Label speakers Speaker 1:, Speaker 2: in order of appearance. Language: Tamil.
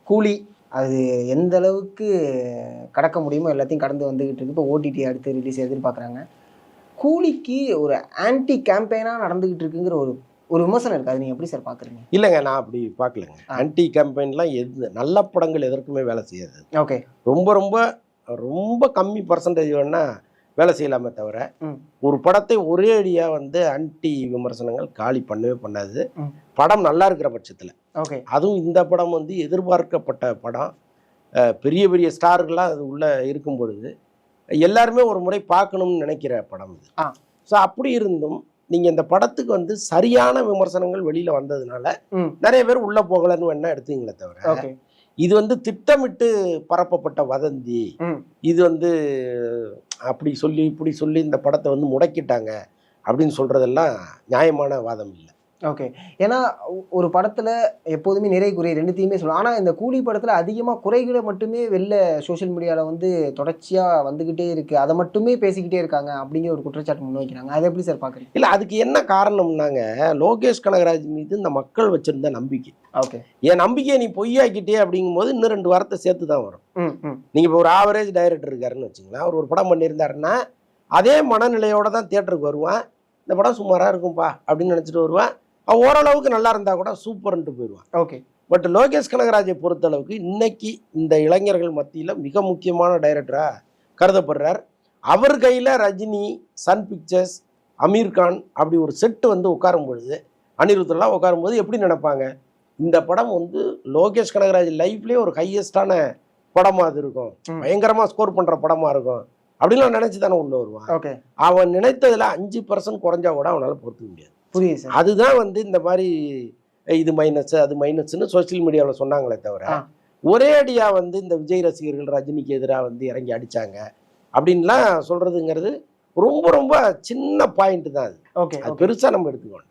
Speaker 1: கூலி அது எந்த அளவுக்கு கடக்க முடியுமோ எல்லாத்தையும் கடந்து வந்துகிட்டு இருக்கு. இப்போ ஓடிடி அடுத்து ரிலீஸ் எதிர்பார்க்குறாங்க. கூலிக்கு ஒரு ஆன்டி கேம்பெயினாக நடந்துகிட்டு இருக்குங்கிற ஒரு ஒரு விமர்சனம் இருக்குது. அது நீங்கள் எப்படி சார் பார்க்குறீங்க?
Speaker 2: இல்லைங்க, நான் அப்படி பார்க்கலங்க. ஆன்டி கேம்பெயின்லாம் நல்ல படங்கள் எதற்குமே வேலை செய்யாது.
Speaker 1: ஓகே.
Speaker 2: ரொம்ப ரொம்ப ரொம்ப கம்மி பர்சன்டேஜ் வேணா வேலை செய்யலாமே தவிர ஒரு படத்தை ஒரே அடியாக வந்து ஆன்டி விமர்சனங்கள் காலி பண்ணவே பண்ணாது. படம் நல்லா இருக்கிற பட்சத்தில்.
Speaker 1: ஓகே. அதுவும்
Speaker 2: இந்த படம் வந்து எதிர்பார்க்கப்பட்ட படம். பெரிய பெரிய ஸ்டார்கள்லாம் அது உள்ளே இருக்கும் பொழுது எல்லாருமே ஒரு முறை பார்க்கணும்னு நினைக்கிற படம் இது. ஸோ அப்படி இருந்தும் நீங்கள் இந்த படத்துக்கு வந்து சரியான விமர்சனங்கள் வெளியில் வந்ததுனால நிறைய பேர் உள்ளே போகலன்னு வேணா எடுத்தீங்களே தவிர இது வந்து திட்டமிட்டு பரப்பப்பட்ட வதந்தி. இது வந்து அப்படி சொல்லி இப்படி சொல்லி இந்த படத்தை வந்து முடக்கிட்டாங்க அப்படின்னு சொல்கிறதெல்லாம் நியாயமான வாதம் இல்லை.
Speaker 1: ஓகே. ஏன்னா ஒரு படத்தில் எப்போதுமே நிறை குறை ரெண்டுத்தையுமே சொல்லலாம். ஆனால் இந்த கூலி படத்தில் அதிகமாக குறைகளை மட்டுமே வெளில சோஷியல் மீடியாவில் வந்து தொடர்ச்சியாக வந்துக்கிட்டே இருக்குது. அதை மட்டுமே பேசிக்கிட்டே இருக்காங்க அப்படிங்கிற ஒரு குற்றச்சாட்டு முன்வைக்கிறாங்க. அதை எப்படி சார் பார்க்குறீங்க?
Speaker 2: இல்லை, அதுக்கு என்ன காரணம்னாங்க, லோகேஷ் கனகராஜ் மீது இந்த மக்கள் வச்சுருந்த நம்பிக்கை.
Speaker 1: ஓகே.
Speaker 2: என் நம்பிக்கையை நீ பொய்யாக்கிட்டே அப்படிங்கும்போது இன்னும் 2 வாரத்தை சேர்த்து தான் வரும். நீங்கள் இப்போ ஒரு ஆவரேஜ் டைரக்டர் இருக்காருன்னு வச்சுங்களேன். அவர் ஒரு படம் பண்ணியிருந்தாருன்னா அதே மனநிலையோடு தான் தியேட்டருக்கு வருவான். இந்த படம் சுமாராக இருக்கும்பா அப்படின்னு நினச்சிட்டு வருவான். ஓரளவுக்கு நல்லா இருந்தால் கூட சூப்பர்ன்ட்டு போயிடுவான்.
Speaker 1: ஓகே.
Speaker 2: பட் லோகேஷ் கனகராஜை பொறுத்தளவுக்கு இன்னைக்கு இந்த இளைஞர்கள் மத்தியில் மிக முக்கியமான டைரக்டராக கருதப்படுறார். அவர் கையில் ரஜினி, சன் பிக்சர்ஸ், அமீர்கான் அப்படி ஒரு செட்டு வந்து உட்காரும் பொழுது, அனிருத்தெல்லாம் உட்காரும்போது எப்படி நினைப்பாங்க, இந்த படம் வந்து லோகேஷ் கனகராஜ் லைஃப்லேயே ஒரு ஹையஸ்டான படமாக அது இருக்கும், பயங்கரமாக ஸ்கோர் பண்ணுற படமாக இருக்கும் அப்படின்லாம் நினச்சி தானே உள்ள வருவான்.
Speaker 1: ஓகே.
Speaker 2: அவன் நினைத்ததில் 5% குறைஞ்சா கூட அவனால் பொறுத்துக்க முடியாது.
Speaker 1: புரியுது சார்.
Speaker 2: அதுதான் வந்து இந்த மாதிரி இது மைனஸ் அது மைனஸ்ன்னு சோசியல் மீடியாவில் சொன்னாங்களே தவிர ஒரே அடியாக வந்து இந்த விஜய் ரசிகர்கள் ரஜினிக்கு எதிராக வந்து இறங்கி அடித்தாங்க அப்படின்லாம் சொல்கிறதுங்கிறது ரொம்ப ரொம்ப சின்ன பாயிண்ட் தான். அது
Speaker 1: ஓகே.
Speaker 2: அது பெருசாக நம்ம எடுத்துக்கணும்.